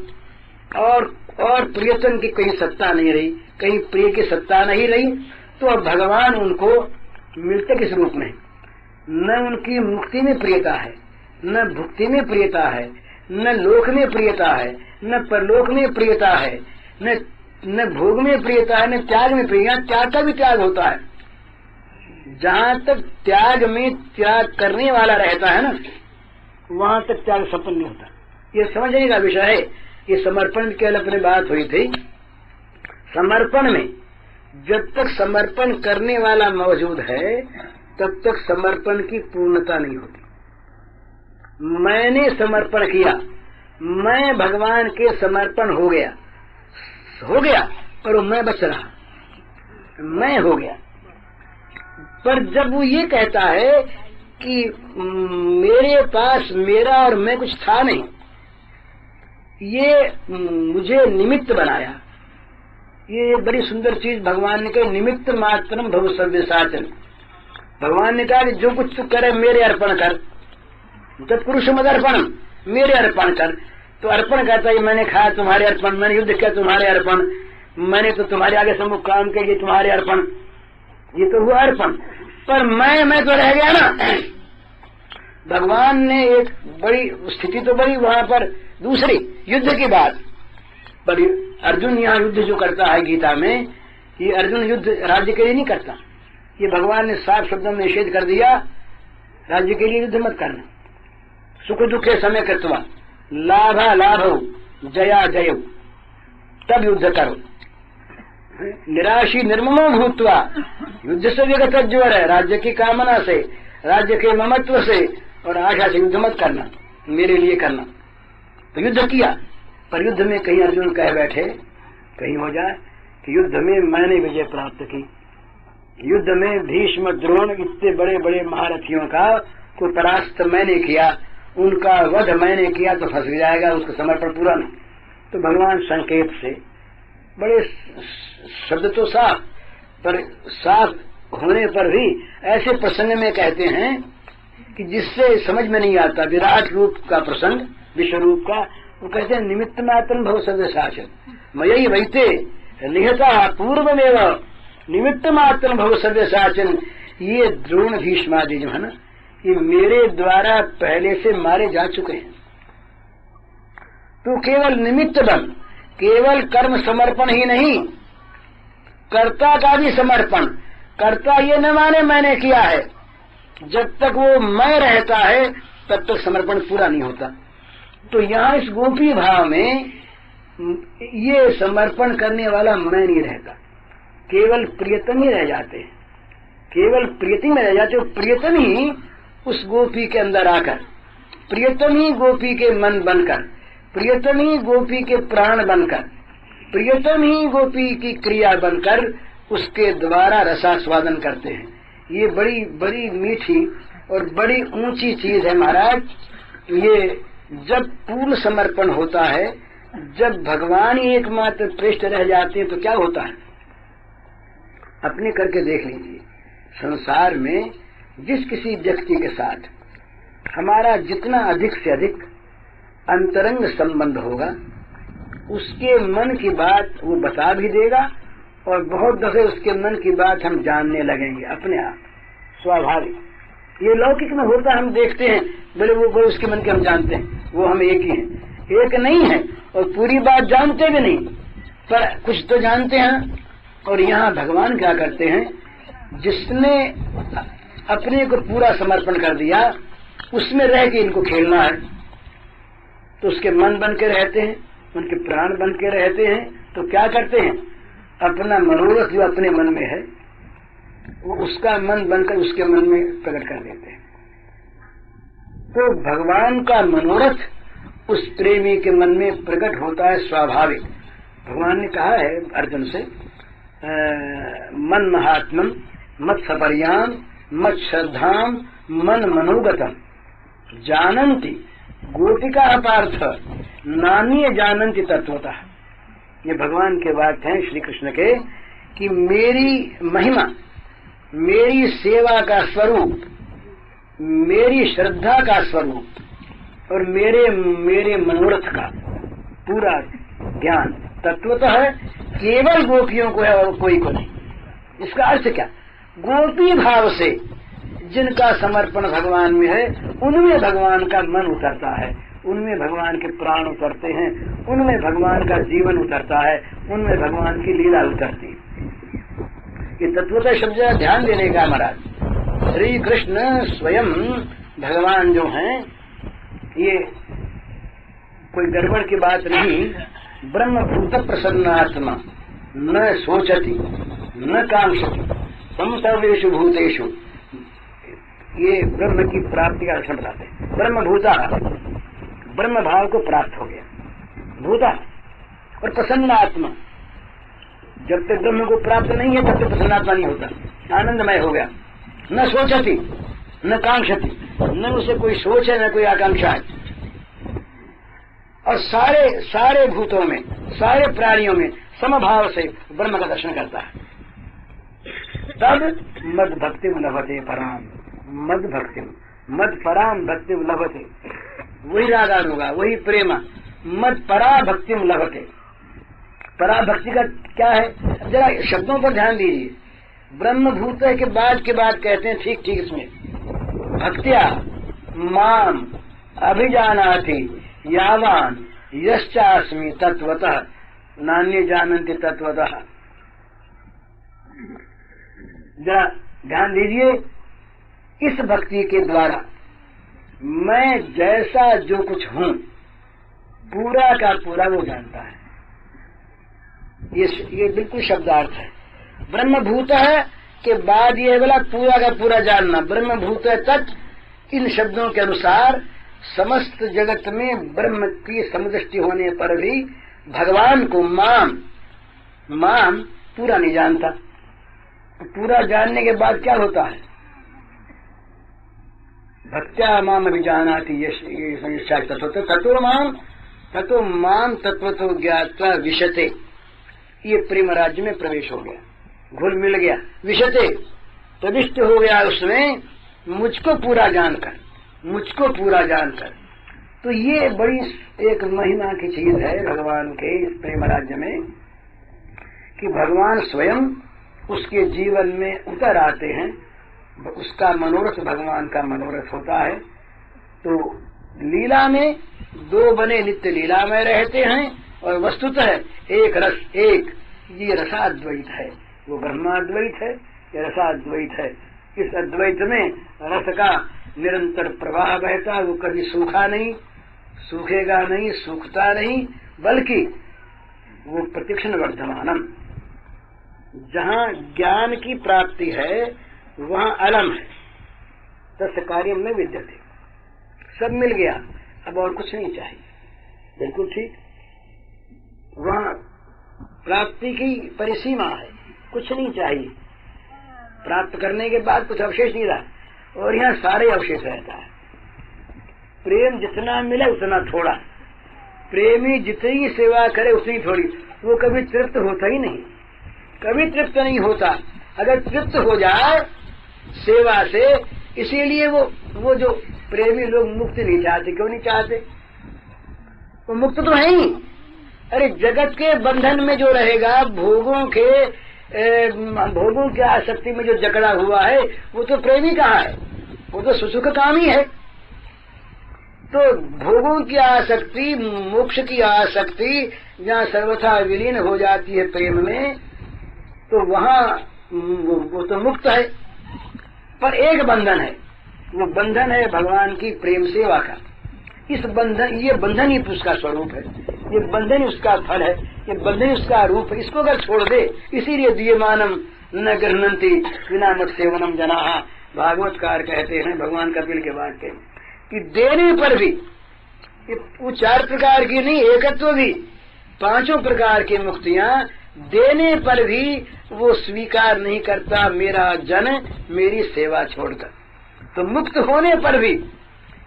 और प्रियतम की कहीं सत्ता नहीं रही, कहीं प्रिय की सत्ता नहीं रही, तो अब भगवान उनको मिलते किस रूप में, न उनकी मुक्ति में प्रियता है, न भुक्ति में प्रियता है, न लोक में प्रियता है, न परलोक में प्रियता है, न भोग में प्रियता है, न त्याग में प्रियता। त्याग का भी त्याग होता है, जहाँ तक त्याग में त्याग करने वाला रहता है ना, वहाँ तक त्याग सफल नहीं होता। ये समझने का विषय है। ये समर्पण के अपने बात हुई थी। समर्पण में जब तक समर्पण करने वाला मौजूद है तब तक समर्पण की पूर्णता नहीं होती। मैंने समर्पण किया, मैं भगवान के समर्पण हो गया, पर वो मैं बच रहा, मैं हो गया। पर जब वो ये कहता है कि मेरे पास मेरा और मैं कुछ था नहीं, ये मुझे निमित्त बनाया, ये बड़ी सुंदर चीज भगवान ने कही, निमित्त मात्रम भव सर्वसाचन। भगवान ने कहा कि जो कुछ तू करे मेरे अर्पण कर, जब पुरुष मदर्पण, मेरे अर्पण कर। तो अर्पण कहता है मैंने खाया तुम्हारे अर्पण, मैंने युद्ध किया तुम्हारे अर्पण, मैंने तो तुम्हारे आगे सम्मुख काम किया तुम्हारे अर्पण, ये तो हुआ अर्पण। पर मैं तो रह गया ना। भगवान ने एक बड़ी स्थिति तो बड़ी वहां पर दूसरी युद्ध की बात, पर अर्जुन यहाँ युद्ध जो करता है गीता में, ये अर्जुन युद्ध राज्य के लिए नहीं करता। ये भगवान ने साफ शब्दों में निषेध कर दिया, राज्य के लिए युद्ध मत करना। सुख दुखे समय कृत्वा लाभा लाभो जया जयो, तब युद्ध करो। निराशी निर्ममो भूतवा युद्ध से विगत ज्वर है, राज्य की कामना से, राज्य के ममत्व से और आशा से युद्ध मत करना, मेरे लिए करना। तो युद्ध किया, पर युद्ध में कहीं अर्जुन कह बैठे, कहीं हो जाए कि युद्ध में मैंने विजय प्राप्त की, युद्ध में भीष्म द्रोण इतने बड़े बड़े महारथियों का को परास्त मैंने किया, उनका वध मैंने किया तो फंस जाएगा, उसका समर्पण पूरा नहीं। तो भगवान संकेत से बड़े शब्द तो साफ, पर साफ होने पर भी ऐसे प्रसंग में कहते हैं कि जिससे समझ में नहीं आता। विराट रूप का प्रसंग, विश्व रूप का, वो कहते हैं निमित्त मात्रम भव सव्य साचन मयि वैते निहता पूर्वमेव निमित्त मात्रम भव सव्य साचन। ये द्रोण भीष्मादि जो है ना, ये मेरे द्वारा पहले से मारे जा चुके हैं। तो केवल निमित्त बन, केवल कर्म समर्पण ही नहीं, कर्ता का भी समर्पण। कर्ता ये न माने मैंने किया है, जब तक वो मैं रहता है तब तक समर्पण पूरा नहीं होता। तो यहाँ इस गोपी भाव में ये समर्पण करने वाला मैं नहीं रहता, केवल प्रियतम ही रह जाते हैं, केवल प्रियतम में रह जाते हो। प्रियतम ही उस गोपी के अंदर आकर, प्रियतम ही गोपी के मन बनकर, प्रियतम ही गोपी के प्राण बनकर, प्रियतम ही गोपी की क्रिया बनकर उसके द्वारा रसास्वादन करते हैं। ये बड़ी बड़ी मीठी और बड़ी ऊंची चीज है महाराज। ये जब पूर्ण समर्पण होता है, जब भगवान ही एकमात्र पृष्ठ रह जाते हैं तो क्या होता है, अपने करके देख लीजिए। संसार में जिस किसी व्यक्ति के साथ हमारा जितना अधिक से अधिक अंतरंग संबंध होगा, उसके मन की बात वो बता भी देगा, और बहुत दफे उसके मन की बात हम जानने लगेंगे अपने आप, स्वाभाविक। ये लौकिक में होता, हम देखते हैं बड़े वो बड़े उसके मन के हम जानते हैं, वो हम एक ही हैं, एक नहीं है और पूरी बात जानते भी नहीं, पर कुछ तो जानते हैं। और यहाँ भगवान क्या करते हैं, जिसने अपने को पूरा समर्पण कर दिया उसमें रह के इनको खेलना है, तो उसके मन बन के रहते हैं, उनके प्राण बन के रहते हैं। तो क्या करते हैं, अपना मनोरथ जो अपने मन में है वो उसका मन बनकर उसके मन में प्रकट कर देते हैं। तो भगवान का मनोरथ उस प्रेमी के मन में प्रकट होता है स्वाभाविक। भगवान ने कहा है अर्जुन से, मन महात्मम मत सपर्याम मत श्रद्धाम मन मनोगतम जानन्ति गोपिका पार्थ नान्य जानन्ति तत्वतः। ये भगवान के वाक्य हैं श्री कृष्ण के, कि मेरी महिमा, मेरी सेवा का स्वरूप, मेरी श्रद्धा का स्वरूप और मेरे मनोरथ का पूरा ज्ञान तत्वतः केवल गोपियों को है और कोई को नहीं। इसका अर्थ क्या, गोपी भाव से जिनका समर्पण भगवान में है उनमें भगवान का मन उतरता है, उनमें भगवान के प्राण उतरते हैं, उनमें भगवान का जीवन उतरता है, उनमें भगवान की लीला उतरती है। ये तत्वतः शब्द ध्यान देने का महाराज। श्री कृष्ण स्वयं भगवान जो हैं, ये कोई गड़बड़ की बात नहीं। ब्रह्मभूत प्रसन्नात्मा न सोचती न कांक्षति तम सर्वेषु भूतेषु, ये ब्रह्म की प्राप्ति का लक्षण बताते हैं। ब्रह्मभूता, ब्रह्म भाव को प्राप्त हो गया, भूता और प्रसन्नात्मा। जब तक ब्रह्म को प्राप्त नहीं है तब तक प्रसन्नात्मा नहीं होता, आनंदमय हो गया। न सोचती न कांक्षति, न उसे कोई सोच है न कोई आकांक्षा है। और सारे भूतों में, सारे प्राणियों में समभाव से ब्रह्म का दर्शन करता है। तब मद भक्ति लभते पराम, मद भक्ति मद पराम भक्ति लभते, वही रागा होगा, वही प्रेमा। मद परा भक्ति लभते, परा भक्ति का क्या है, जरा शब्दों पर ध्यान दीजिए। ब्रह्म भूत के बाद कहते हैं ठीक ठीक इसमें, भक्त्या माम अभिजानाति यावान यश्चास्मि तत्वतः नान्य जानन्ति तत्वतः। जरा ध्यान दीजिए, इस भक्ति के द्वारा मैं जैसा जो कुछ हूँ पूरा का पूरा वो जानता है। ये बिल्कुल शब्दार्थ है। ब्रह्मभूत है के बाद ये बोला पूरा का पूरा जानना। ब्रह्मभूत है तक इन शब्दों के अनुसार समस्त जगत में ब्रह्म की समदृष्टि होने पर भी भगवान को माम पूरा नहीं जानता। पूरा जानने के बाद क्या होता है? भक्त्या माम अभिजानाति ततो माम तत्वतो ज्ञात्वा विशते। ये प्रेम राज्य में प्रवेश हो गया, घुल मिल गया, विशते प्रविष्ट हो गया उसमें, मुझको पूरा जानकर। तो ये बड़ी एक महिमा की चीज है भगवान के इस प्रेम राज्य में, कि भगवान स्वयं उसके जीवन में उतर आते हैं, उसका मनोरथ भगवान का मनोरथ होता है। तो लीला में दो बने नित्य लीला में रहते हैं, और वस्तुतः एक रस, एक ये रसाद्वैत है, वो ब्रह्माद्वैत है, ये रसाद्वैत है। इस अद्वैत में रस का निरंतर प्रवाह बहता, वो कभी सूखा नहीं, सूखेगा नहीं, सूखता नहीं, बल्कि वो प्रतिक्षण वर्धमानम। जहाँ ज्ञान की प्राप्ति है वहाँ अलम है, तस् कार्य में विद्यते। सब मिल गया, अब और कुछ नहीं चाहिए। बिल्कुल ठीक, वहाँ प्राप्ति की परिसीमा है, कुछ नहीं चाहिए। प्राप्त करने के बाद कुछ अवशेष नहीं रहा, और यहाँ सारे अवशेष रहता है। प्रेम जितना मिले उतना थोड़ा, प्रेमी जितनी सेवा करे उतनी थोड़ी, वो कभी तृप्त होता ही नहीं, कभी तृप्त नहीं होता। अगर तृप्त हो जाए सेवा से, इसीलिए वो जो प्रेमी लोग मुक्ति नहीं चाहते। क्यों नहीं चाहते? वो मुक्त तो है ही। अरे जगत के बंधन में जो रहेगा, भोगों की आसक्ति में जो जकड़ा हुआ है, वो तो प्रेमी कहाँ है? वो तो सुसुख काम ही है। तो भोगों की आसक्ति, मोक्ष की आसक्ति जहाँ सर्वथा विलीन हो जाती है प्रेम में, तो वहाँ वो तो मुक्त है। पर एक बंधन है, वो बंधन है भगवान की प्रेम सेवा का। इस बंधन, ये बंधन ही उसका स्वरूप है, ये बंधन ही उसका फल है, ये बंधन ही उसका रूप है। इसको अगर छोड़ दे, इसीलिए दीयमानम न गृह्णन्ति विना मत सेवनम जनाः। भागवतकार कहते हैं, भगवान कपिल के वाक्य, कि देने पर भी, वो 4 प्रकार की नहीं, एकत्व भी, 5 प्रकार की मुक्तियां देने पर भी वो स्वीकार नहीं करता मेरा जन मेरी सेवा छोड़कर। तो मुक्त होने पर भी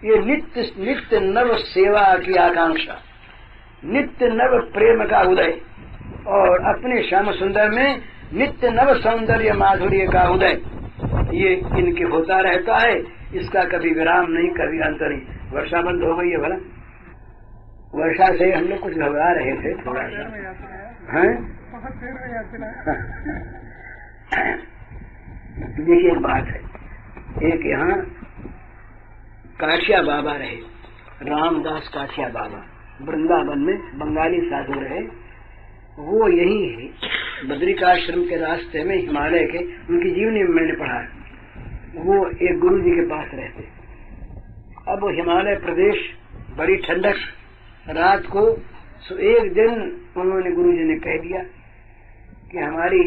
ये नित्य नव सेवा की आकांक्षा, नित्य नव प्रेम का उदय, और अपने श्याम सुंदर में नित्य नव सौंदर्य माधुर्य का उदय, ये इनके होता रहता है। इसका कभी विराम नहीं, कभी अंत नहीं। वर्षा बंद हो गई है भला, वर्षा से हम लोग कुछ घबरा रहे थे थोड़ा सा, हैं? देखिए एक बात है, एक यहाँ काशिया बाबा रहे, रामदास काशिया बाबा, वृंदावन में बंगाली साधु रहे। वो यही बद्रिकाश्रम के रास्ते में हिमालय के, उनकी जीवनी में मैंने पढ़ा है, वो एक गुरु जी के पास रहते। अब वो हिमालय प्रदेश, बड़ी ठंडक, रात को एक दिन उन्होंने गुरु जी ने कह दिया कि हमारी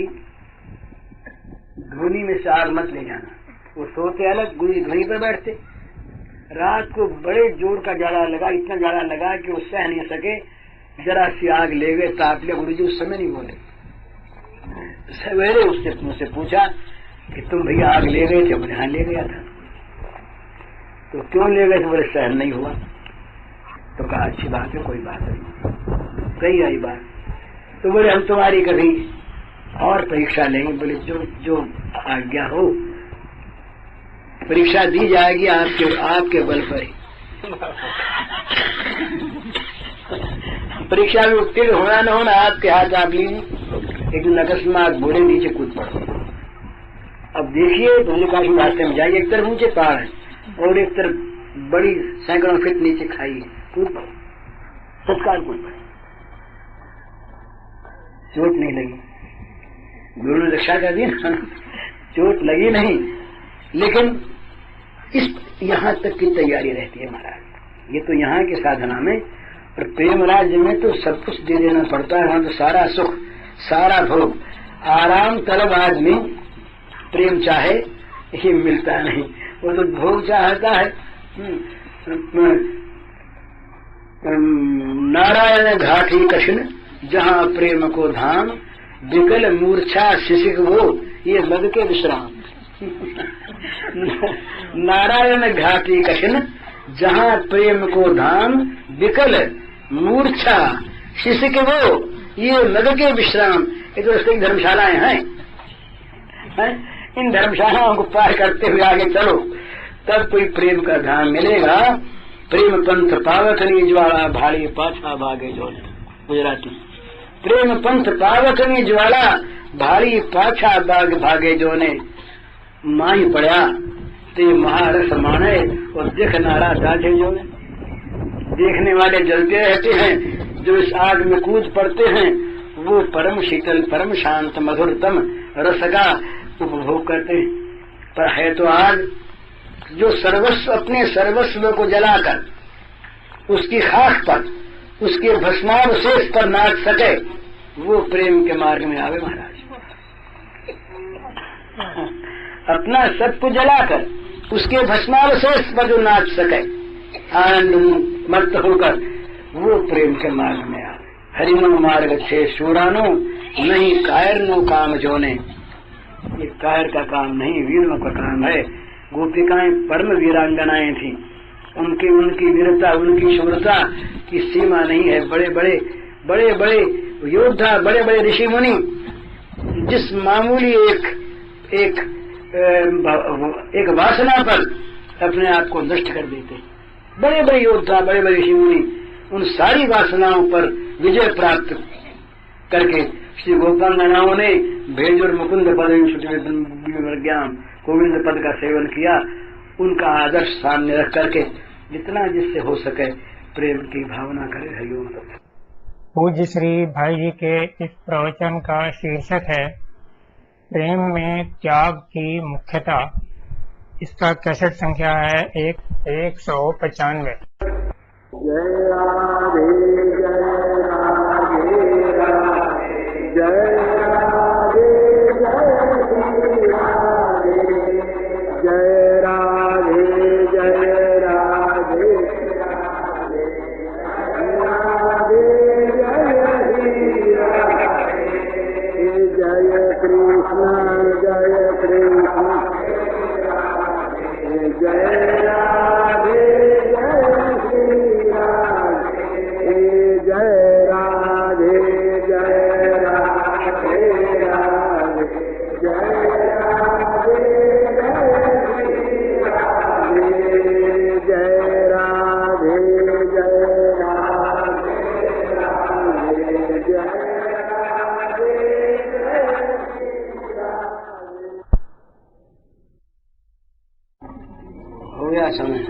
धुनी में से आग मत ले जाना। वो सोते अलग, गुरु जी धुनी पर बैठते। रात को बड़े जोर का जाड़ा लगा, इतना जाड़ा लगा कि वो सह नहीं सके, जरा सी आग ले गए, ताप लिया। गुरु जी उस समय नहीं बोले। सवेरे उससे मुझसे पूछा कि तुम भैया आग ले गए थे? बोले हाँ ले गया था। तो क्यों ले गए थे? बोले सहन नहीं हुआ। तो कहा अच्छी बात है, कोई बात नहीं, कही आई बात। तो बोले हम तुम्हारी कभी और परीक्षा लेंगे। बोले जो आज्ञा हो, परीक्षा दी जाएगी आपके बल पर ही। परीक्षा में उत्तीर्ण होना न होना आपके हाथ। आप लीजिए, एक अकस्मात बोले नीचे कूद पड़ो। अब देखिए, दोनों काशी रास्ते में जाइए, एक तरफ ऊंचे पहाड़ है और एक तरफ बड़ी सैकड़ों फीट नीचे खाई है, कूद पड़ो, तत्काल कूद पड़ो। चोट नहीं लगी, गुरु ने रक्षा कर दी ना, चोट लगी नहीं, लेकिन इस यहाँ तक की तैयारी रहती है महाराज। ये तो यहाँ के साधना में, और प्रेम राज्य में तो सब कुछ दे देना पड़ता है। वहाँ तो सारा सुख, सारा भोग, आराम तलब आदमी प्रेम चाहे ये मिलता नहीं, वो तो भोग चाहता है। नारायण घाटी कठिन जहाँ प्रेम को धाम, विकल मूर्छा शिशिक वो, ये लग के विश्राम। नारायण घाटी कठिन जहाँ प्रेम को धाम, विकल मूर्छा शिशिक वो, ये लग के विश्राम। ये तो उसकी धर्मशालाएं हैं। इन धर्मशालाओं को पार करते हुए आगे चलो, तब कोई प्रेम का धाम मिलेगा। प्रेम पंथ पावकनी ज्वाला भाड़ी पाछा भागे जो, गुजराती। प्रेम पंथ पावकनी ज्वाला भारी पाछा बाग भागे जो ने, माही पड़ा ते महारस माने और देख नारा दाझे जो ने। देखने वाले जलते रहते हैं, जो इस आग में कूद पड़ते हैं वो परम शीतल परम शांत मधुरतम रस का उपभोग करते हैं। पर है तो आग जो सर्वस्व, अपने सर्वस्व को जलाकर उसकी खाक पर, उसके भस्मावशेष पर नाच सके, वो प्रेम के मार्ग में आवे महाराज। अपना सब कुछ जलाकर उसके भस्मावशेष पर जो नाच सके आनंद मत होकर, वो प्रेम के मार्ग में आवे। हरिनो मार्ग छे शूरानो नहीं कायर नो काम जोने। ये कायर का काम नहीं, वीरों का काम है। गोपिकाएं परम वीरांगनाएं थी, उनकी वीरता उनकी शूरता की सीमा नहीं है। बड़े बड़े योद्धा, बड़े बड़े ऋषि मुनि जिस मामूली एक वासना पर अपने आप को नष्ट कर देते। बड़े बड़े योद्धा, बड़े बड़े ऋषि मुनि उन सारी वासनाओं पर विजय प्राप्त करके श्री गोपांगनाओं ने भेज और मुकुंद पद ज्ञान गोविंद पद का सेवन किया। उनका आदर्श सामने रख करके जितना जिससे हो सके प्रेम की भावना करे। हरिओम। पूज्य श्री भाई जी के इस प्रवचन का शीर्षक है प्रेम में त्याग की मुख्यता। इसका कैसेट संख्या है 195। जय राधे जय राधे राधे जय राधे जय राधे जय राधे जय कृष्ण जय कृष्ण जय राधे जय राधे जय राधे राधे जय राधे जय राधे जय राधे जय हो गया समय।